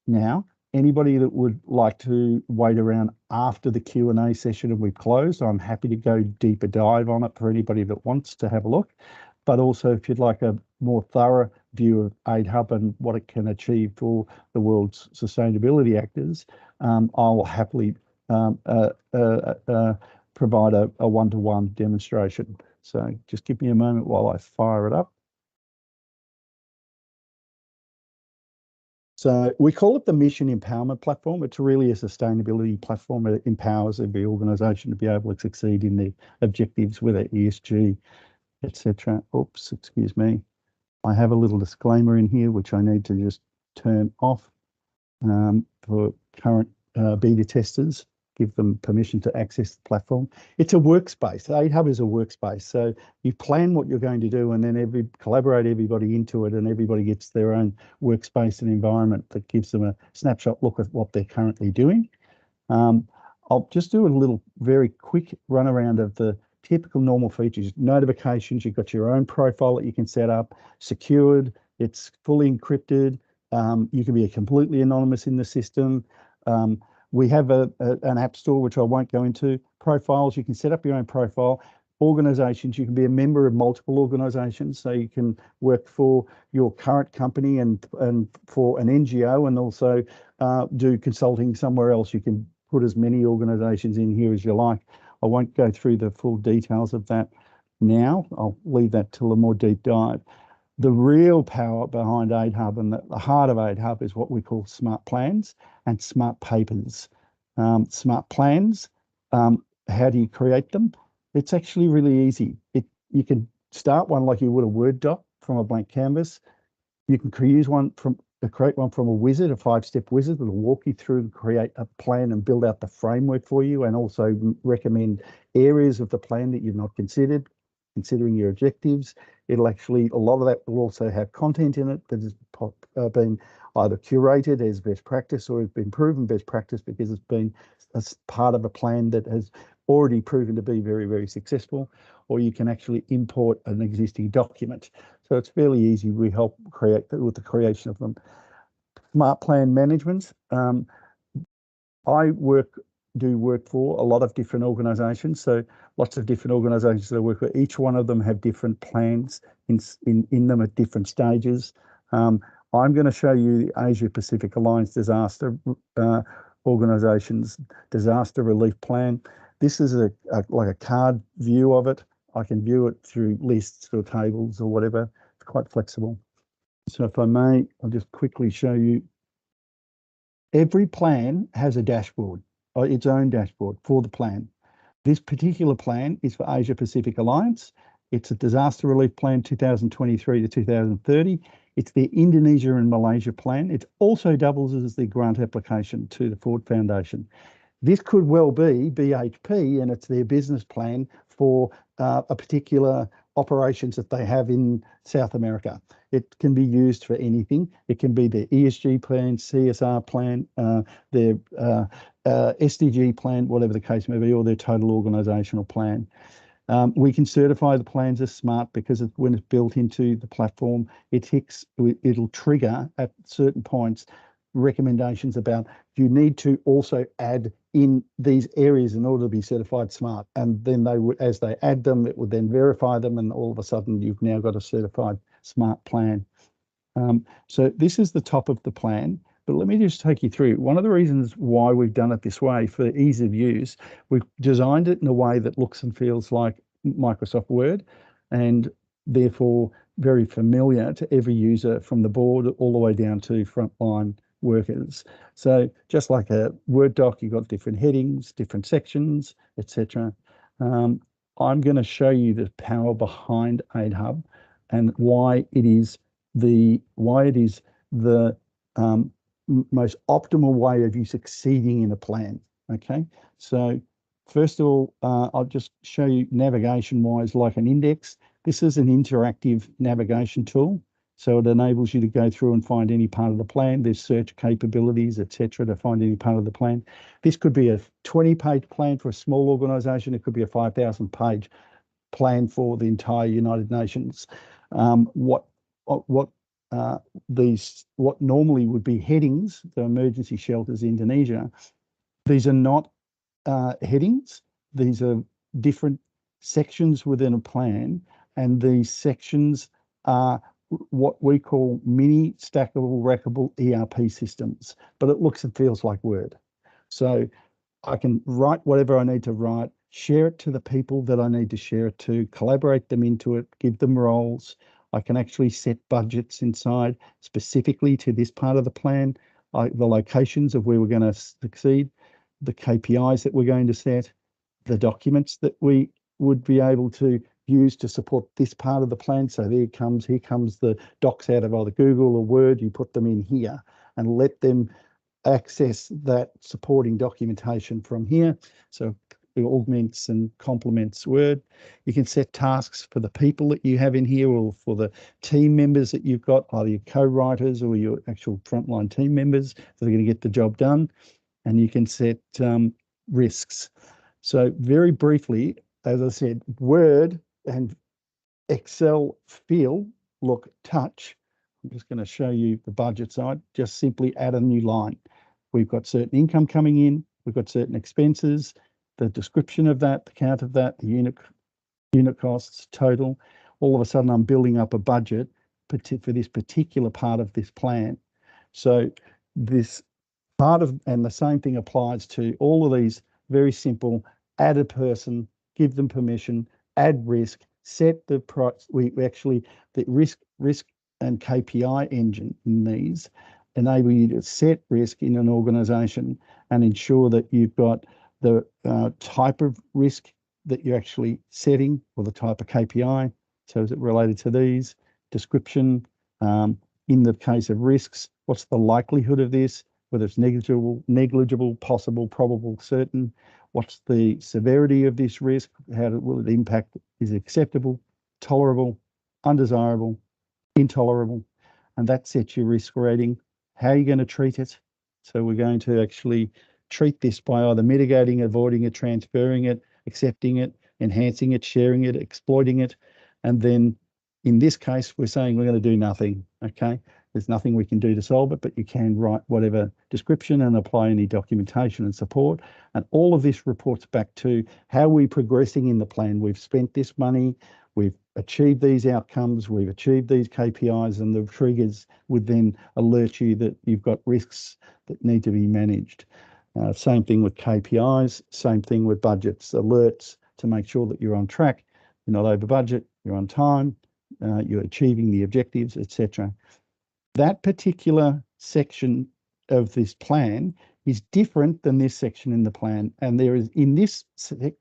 [SPEAKER 1] now. Anybody that would like to wait around after the Q&A session and we've closed, I'm happy to go deeper dive on it for anybody that wants to have a look. But also, if you'd like a more thorough view of AidHub and what it can achieve for the world's sustainability actors, I'll happily provide a one-to-one demonstration. So just give me a moment while I fire it up. So we call it the Mission Empowerment Platform. It's really a sustainability platform that empowers every organisation to be able to succeed in their objectives, whether ESG, etc. Oops, excuse me. I have a little disclaimer in here, which I need to just turn off for current beta testers. Give them permission to access the platform. It's a workspace. AidHub is a workspace. So you plan what you're going to do and then collaborate everybody into it, and everybody gets their own workspace and environment that gives them a snapshot look at what they're currently doing. I'll just do a little very quick run around of the typical normal features. Notifications, you've got your own profile that you can set up, secured, it's fully encrypted. You can be completely anonymous in the system. We have an app store, which I won't go into. Profiles, you can set up your own profile. Organisations, you can be a member of multiple organisations, so you can work for your current company and for an NGO, and also do consulting somewhere else. You can put as many organisations in here as you like. I won't go through the full details of that now. I'll leave that till a more deep dive. The real power behind AidHub and the heart of AidHub is what we call smart plans and smart papers. Smart plans, how do you create them? It's actually really easy. You can start one like you would a Word doc from a blank canvas. You can create one from a wizard, a 5-step wizard that'll walk you through and create a plan and build out the framework for you, and also recommend areas of the plan that you've not considered, considering your objectives. It'll actually, a lot of that will also have content in it that has been either curated as best practice or has been proven best practice because it's been as part of a plan that has already proven to be very, very successful, or you can actually import an existing document. So it's fairly easy. We help create with the creation of them. Smart plan management. I do work for a lot of different organisations, so lots of different organisations that I work with. Each one of them have different plans in them at different stages. I'm going to show you the Asia Pacific Alliance Disaster Organisation's Disaster Relief Plan. This is like a card view of it. I can view it through lists or tables or whatever. It's quite flexible. So if I may, I'll just quickly show you. Every plan has a dashboard, or its own dashboard for the plan. This particular plan is for Asia Pacific Alliance. It's a disaster relief plan 2023 to 2030. It's the Indonesia and Malaysia plan. It also doubles as the grant application to the Ford Foundation. This could well be BHP, and it's their business plan for a particular operations that they have in South America. It can be used for anything. It can be their ESG plan, CSR plan, their SDG plan, whatever the case may be, or their total organisational plan. We can certify the plans as smart because when it's built into the platform, it'll trigger at certain points recommendations about you need to also add in these areas in order to be certified smart, and then they would, as they add them, it would then verify them, and all of a sudden you've now got a certified smart plan. So this is the top of the plan, but let me just take you through. One of the reasons why we've done it this way for ease of use, we've designed it in a way that looks and feels like Microsoft Word, and therefore very familiar to every user from the board all the way down to frontline workers. So just like a Word doc, you've got different headings, different sections, etc. I'm going to show you the power behind AidHub and why it is the most optimal way of you succeeding in a plan. Okay, so first of all, I'll just show you navigation wise like an index. This is an interactive navigation tool, so it enables you to go through and find any part of the plan. There's search capabilities, etc., to find any part of the plan. This could be a 20-page plan for a small organization. It could be a 5,000-page plan for the entire United Nations. What normally would be headings, the emergency shelters Indonesia, these are not headings. These are different sections within a plan, and these sections are what we call mini stackable, rackable ERP systems, but it looks and feels like Word. So I can write whatever I need to write, share it to the people that I need to share it to, collaborate them into it, give them roles. I can actually set budgets inside specifically to this part of the plan, the locations of where we're going to succeed, the KPIs that we're going to set, the documents that we would be able to use to support this part of the plan. So here comes the docs out of either Google or Word. You put them in here and let them access that supporting documentation from here. So it augments and complements Word. You can set tasks for the people that you have in here or for the team members that you've got, either your co-writers or your actual frontline team members that are going to get the job done. And you can set risks. So very briefly, as I said, Word and Excel feel, look, touch. I'm just going to show you the budget side. Just simply add a new line. We've got certain income coming in. We've got certain expenses, the description of that, the count of that, the unit costs, total. All of a sudden, I'm building up a budget for this particular part of this plan. So this part of, and the same thing applies to all of these very simple, add a person, give them permission, add risk, set the price. We actually, the risk and KPI engine in these enable you to set risk in an organization and ensure that you've got the type of risk that you're actually setting or the type of KPI. So is it related to these? Description, in the case of risks, what's the likelihood of this? Whether it's negligible, possible, probable, certain. What's the severity of this risk? How will it impact? Is it acceptable, tolerable, undesirable, intolerable? And that sets your risk rating. How are you going to treat it? So we're going to actually treat this by either mitigating, avoiding it, transferring it, accepting it, enhancing it, sharing it, exploiting it. And then in this case, we're saying we're going to do nothing, okay? There's nothing we can do to solve it, but you can write whatever description and apply any documentation and support. And all of this reports back to how we're progressing in the plan. We've spent this money, we've achieved these outcomes, we've achieved these KPIs, and the triggers would then alert you that you've got risks that need to be managed. Same thing with KPIs, same thing with budgets, alerts to make sure that you're on track, you're not over budget, you're on time, you're achieving the objectives, etc. That particular section of this plan is different than this section in the plan. And there is, in this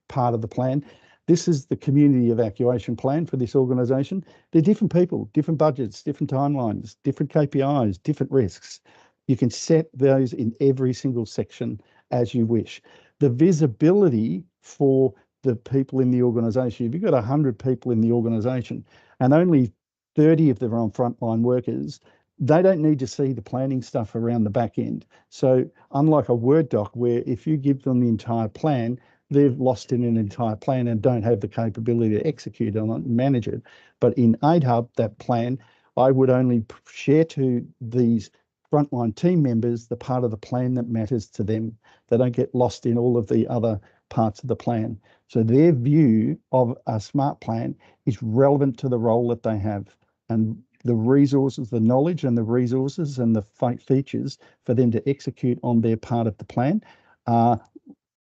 [SPEAKER 1] part of the plan, this is the community evacuation plan for this organization. They're different people, different budgets, different timelines, different KPIs, different risks. You can set those in every single section as you wish. The visibility for the people in the organization, if you've got 100 people in the organization and only 30 of them are on frontline workers, they don't need to see the planning stuff around the back end. So unlike a Word doc where if you give them the entire plan, they've lost in an entire plan and don't have the capability to execute on it and manage it. But in AidHub, that plan, I would only share to these frontline team members the part of the plan that matters to them. They don't get lost in all of the other parts of the plan. So their view of a smart plan is relevant to the role that they have. And the resources, the knowledge and the resources and the features for them to execute on their part of the plan are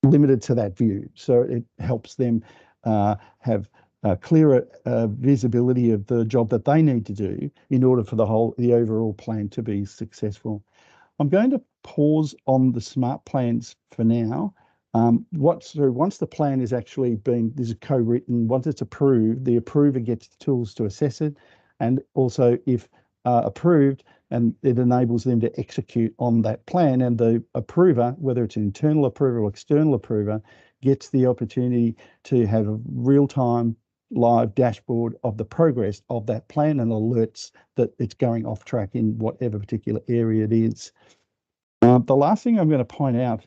[SPEAKER 1] limited to that view. So it helps them have clearer visibility of the job that they need to do in order for the overall plan to be successful. I'm going to pause on the smart plans for now. Once the plan is actually this is co-written, once it's approved, the approver gets the tools to assess it, and also if approved, and it enables them to execute on that plan, and the approver, whether it's an internal approver or external approver, gets the opportunity to have a real-time live dashboard of the progress of that plan and alerts that it's going off track in whatever particular area it is. The last thing I'm going to point out,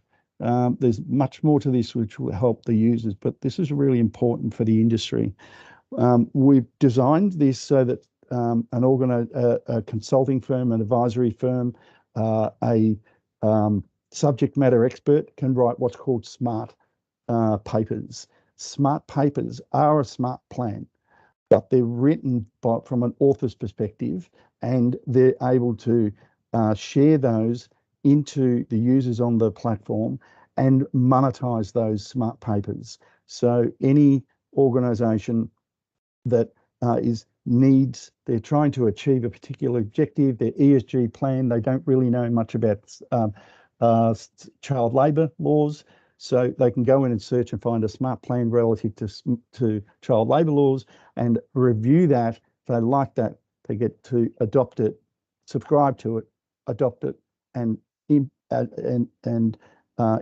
[SPEAKER 1] there's much more to this which will help the users, but this is really important for the industry. We've designed this so that a consulting firm, an advisory firm, a subject matter expert can write what's called smart papers. Smart papers are a smart plan, but they're written from an author's perspective, and they're able to share those into the users on the platform and monetize those smart papers. So any organization that they're trying to achieve a particular objective, their ESG plan, they don't really know much about child labour laws, so they can go in and search and find a smart plan relative to child labour laws and review that. If they like that, they get to adopt it, subscribe to it, adopt it, and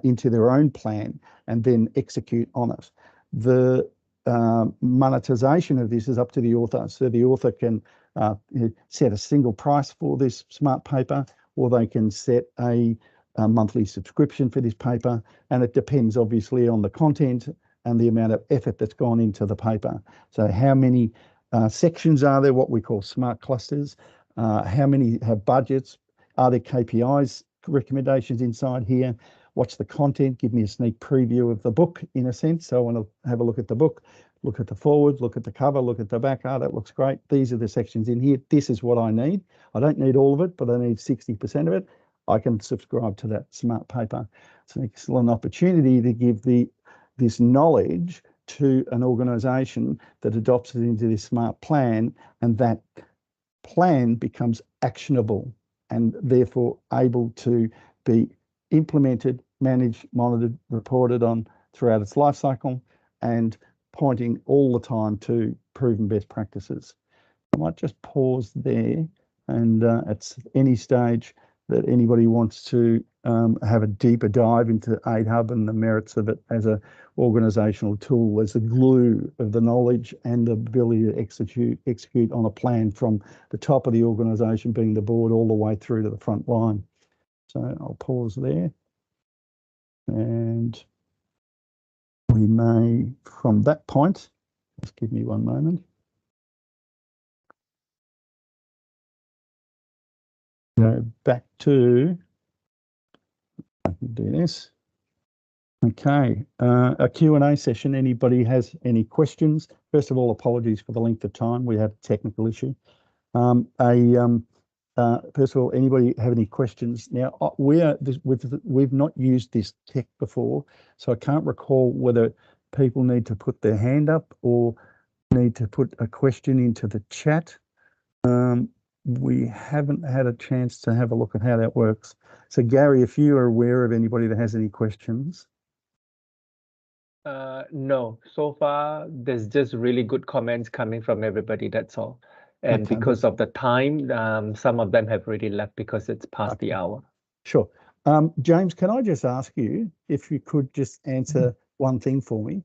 [SPEAKER 1] into their own plan, and then execute on it. The monetization of this is up to the author. So the author can set a single price for this smart paper, or they can set a monthly subscription for this paper, and it depends obviously on the content and the amount of effort that's gone into the paper. So how many sections are there, what we call smart clusters? How many have budgets? Are there KPIs, recommendations inside here? What's the content? Give me a sneak preview of the book, in a sense. So I want to have a look at the book, look at the forward, look at the cover, look at the back. That looks great. These are the sections in here. This is what I need. I don't need all of it, but I need 60% of it. I can subscribe to that smart paper. It's an excellent opportunity to give this knowledge to an organisation that adopts it into this smart plan, and that plan becomes actionable and therefore able to be implemented, managed, monitored, reported on throughout its life cycle, and pointing all the time to proven best practices. I might just pause there, and at any stage that anybody wants to have a deeper dive into AidHub and the merits of it as an organisational tool, as the glue of the knowledge and the ability to execute on a plan from the top of the organisation, being the board, all the way through to the front line. So I'll pause there, and we may, from that point, just give me one moment. Go back to, I can do this. Okay, a Q&A session. Anybody has any questions? First of all, apologies for the length of time. We had a technical issue. First of all, anybody have any questions? Now, we've not used this tech before, so I can't recall whether people need to put their hand up or need to put a question into the chat. We haven't had a chance to have a look at how that works. So Gary, if you are aware of anybody that has any questions.
[SPEAKER 2] No, so far there's just really good comments coming from everybody, that's all. And
[SPEAKER 1] Okay,
[SPEAKER 2] because of the time, some of them have already left because it's past the hour.
[SPEAKER 1] Sure. James, can I just ask you if you could just answer one thing for me?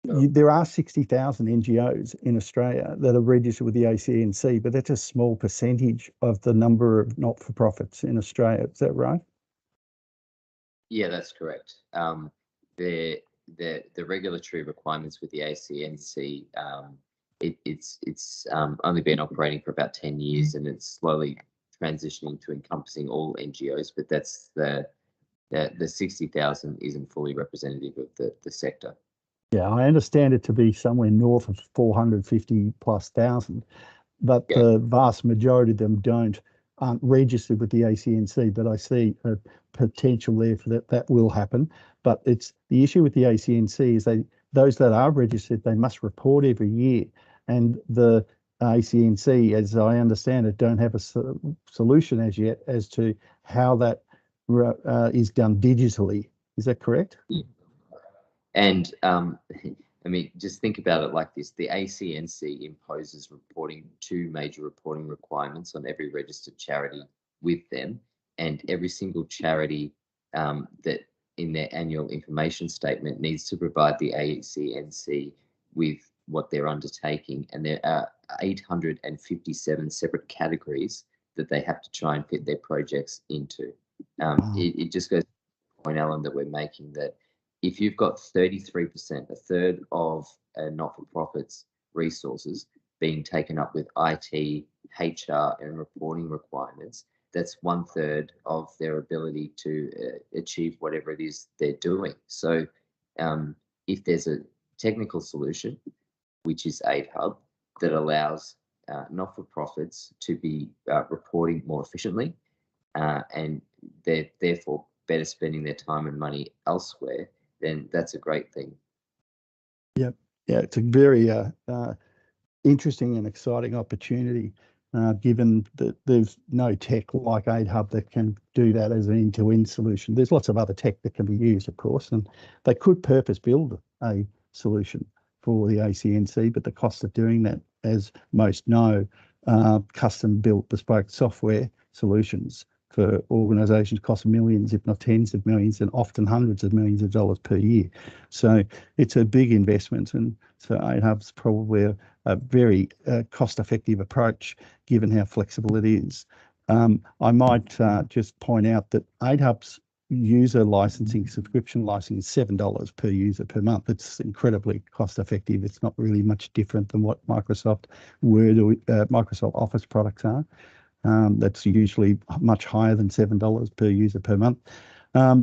[SPEAKER 1] There are 60,000 NGOs in Australia that are registered with the ACNC, but that's a small percentage of the number of not-for-profits in Australia. Is that right?
[SPEAKER 5] Yeah, that's correct. The regulatory requirements with the ACNC, it's only been operating for about 10 years, and it's slowly transitioning to encompassing all NGOs. But that's the 60,000 isn't fully representative of the sector.
[SPEAKER 1] Yeah, I understand it to be somewhere north of 450 plus thousand. but
[SPEAKER 5] Yeah.
[SPEAKER 1] the vast majority of them aren't registered with the ACNC. But I see a potential there for that will happen. But it's the issue with the ACNC is those that are registered, they must report every year, and the ACNC, as I understand it, don't have a solution as yet as to how that is done digitally. Is that correct?
[SPEAKER 5] And I mean, just think about it like this. The ACNC imposes two major reporting requirements on every registered charity with them, and every single charity that in their annual information statement needs to provide the ACNC with what they're undertaking. And there are 857 separate categories that they have to try and fit their projects into. It just goes to the point, Alan, that we're making, that if you've got 33%, a third of a not-for-profit's resources being taken up with IT, HR, and reporting requirements, that's 1/3 of their ability to achieve whatever it is they're doing. So if there's a technical solution, which is AidHub, that allows not-for-profits to be reporting more efficiently, and they're therefore better spending their time and money elsewhere, then that's a great thing.
[SPEAKER 1] Yeah, it's a very interesting and exciting opportunity, given that there's no tech like AidHub that can do that as an end-to-end solution. There's lots of other tech that can be used, of course, and they could purpose build a solution for the ACNC, but the cost of doing that, as most know, custom built bespoke software solutions for organisations cost millions, if not tens of millions, and often hundreds of millions of dollars per year. So it's a big investment, and so AidHub's probably a very cost-effective approach, given how flexible it is. I might just point out that AidHub's user licensing, subscription licensing, is $7 per user per month. It's incredibly cost-effective. It's not really much different than what Microsoft Word or Microsoft Office products are. That's usually much higher than $7 per user per month.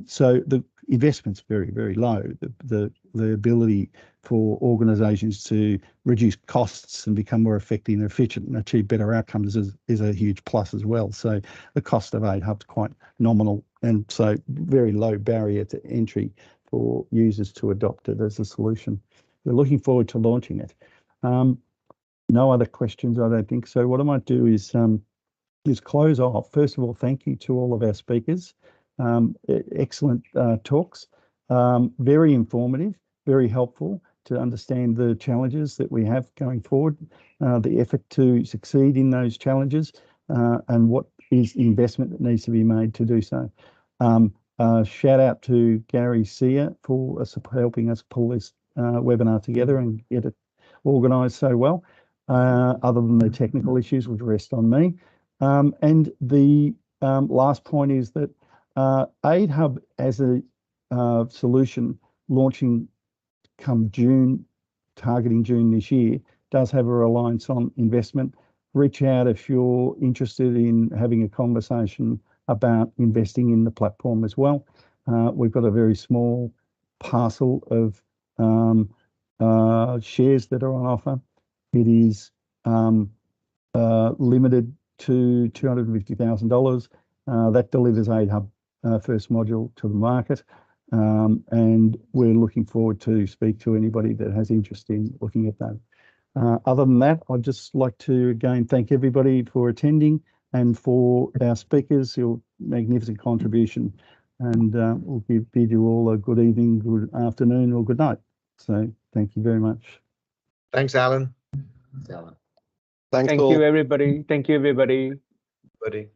[SPEAKER 1] So the investment's very, very low. The ability for organisations to reduce costs and become more effective and efficient and achieve better outcomes is a huge plus as well. So the cost of AidHub's quite nominal, and so very low barrier to entry for users to adopt it as a solution. We're looking forward to launching it. No other questions, I don't think. So what I might do is close off. First of all, thank you to all of our speakers. Excellent talks, very informative, very helpful to understand the challenges that we have going forward, the effort to succeed in those challenges, and what is the investment that needs to be made to do so. Shout out to Gary Sear for helping us pull this webinar together and get it organised so well. Other than the technical issues, which rest on me. And the last point is that AidHub as a solution launching come June, targeting June this year, does have a reliance on investment. Reach out if you're interested in having a conversation about investing in the platform as well. We've got a very small parcel of shares that are on offer. It is limited to $250,000. That delivers AidHub first module to the market, and we're looking forward to speak to anybody that has interest in looking at that. Other than that, I'd just like to again thank everybody for attending and for our speakers, your magnificent contribution, and we'll bid you all a good evening, good afternoon, or good night. So thank you very much.
[SPEAKER 7] Thanks, Alan.
[SPEAKER 5] Alan.
[SPEAKER 3] Thanks
[SPEAKER 2] Thank
[SPEAKER 3] all.
[SPEAKER 2] you, everybody. Thank you, everybody.
[SPEAKER 7] Buddy.